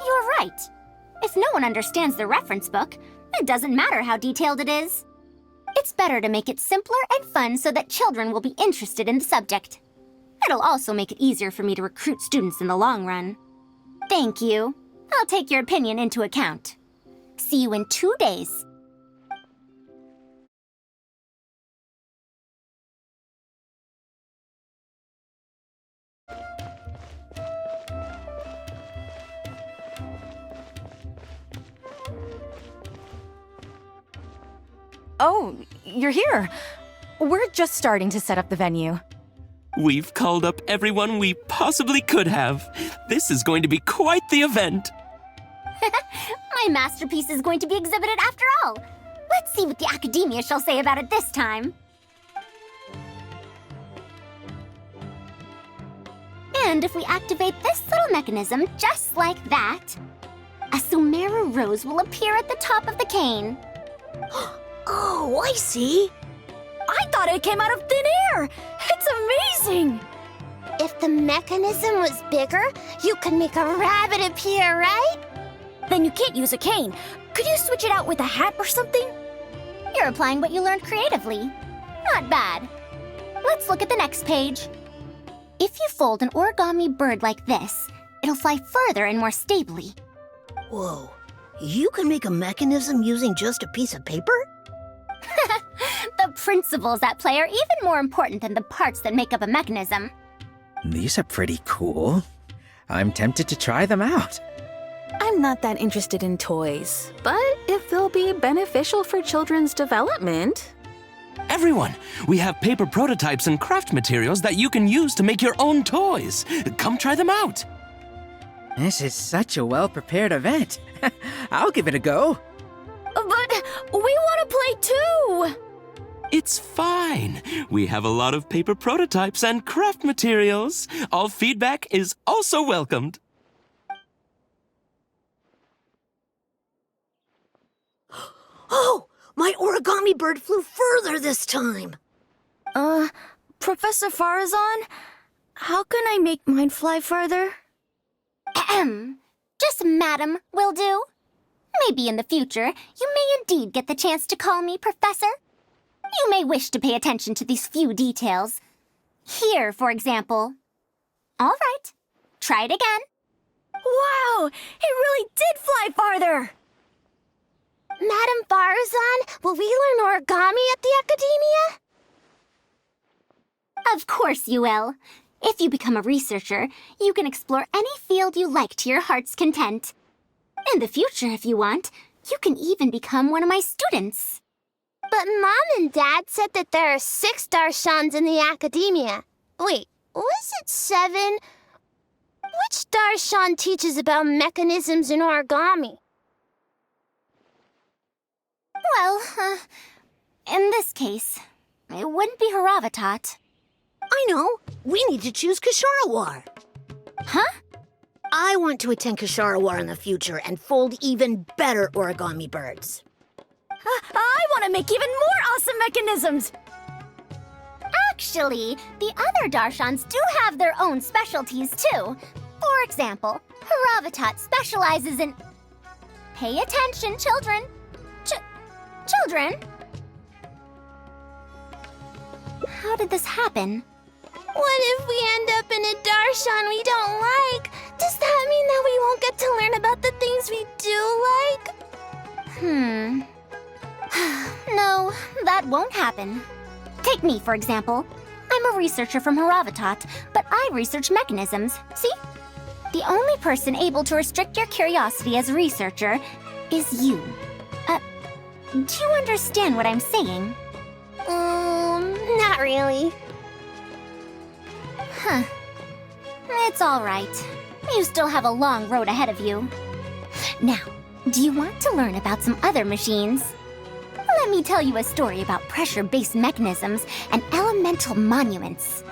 You're right. If no one understands the reference book, it doesn't matter how detailed it is. It's better to make it simpler and fun so that children will be interested in the subject. It'll also make it easier for me to recruit students in the long run. Thank you. I'll take your opinion into account. See you in 2 days. Oh, you're here. We're just starting to set up the venue. We've called up everyone we possibly could have. This is going to be quite the event. My masterpiece is going to be exhibited after all. Let's see what the academia shall say about it this time. And if we activate this little mechanism just like that, a Sumeru rose will appear at the top of the cane. Oh, I see. I thought it came out of thin air! It's amazing! If the mechanism was bigger, you could make a rabbit appear, right? Then you can't use a cane. Could you switch it out with a hat or something? You're applying what you learned creatively. Not bad. Let's look at the next page. If you fold an origami bird like this, it'll fly further and more stably. Whoa, you can make a mechanism using just a piece of paper? The principles at play are even more important than the parts that make up a mechanism. These are pretty cool. I'm tempted to try them out. I'm not that interested in toys, but if they'll be beneficial for children's development... Everyone, we have paper prototypes and craft materials that you can use to make your own toys. Come try them out. This is such a well-prepared event. I'll give it a go. But we want to play too! It's fine. We have a lot of paper prototypes and craft materials. All feedback is also welcomed. Oh, my origami bird flew further this time. Professor Faruzan, how can I make mine fly further? Ahem. Just madam will do. Maybe in the future, you may indeed get the chance to call me Professor. You may wish to pay attention to these few details. Here, for example. All right, try it again. Wow! It really did fly farther! Madam Faruzan, will we learn origami at the academia? Of course you will. If you become a researcher, you can explore any field you like to your heart's content. In the future, if you want, you can even become one of my students. But Mom and Dad said that there are 6 darshans in the academia. Wait, was it 7? Which darshan teaches about mechanisms in origami? Well, in this case, it wouldn't be Haravatat. I know. We need to choose Kasharawar. Huh? I want to attend Kasharawar in the future and fold even better origami birds. I want to make even more awesome mechanisms! Actually, the other darshans do have their own specialties, too. For example, Haravatat specializes in... Pay attention, children. Children? How did this happen? What if we end up in a darshan we don't like? Does that mean that we won't get to learn about the things we do like? No, that won't happen. Take me, for example. I'm a researcher from Haravatat, but I research mechanisms, see? The only person able to restrict your curiosity as a researcher is you. Do you understand what I'm saying? Not really. Huh. It's all right. You still have a long road ahead of you. Now, do you want to learn about some other machines? Let me tell you a story about pressure-based mechanisms and elemental monuments.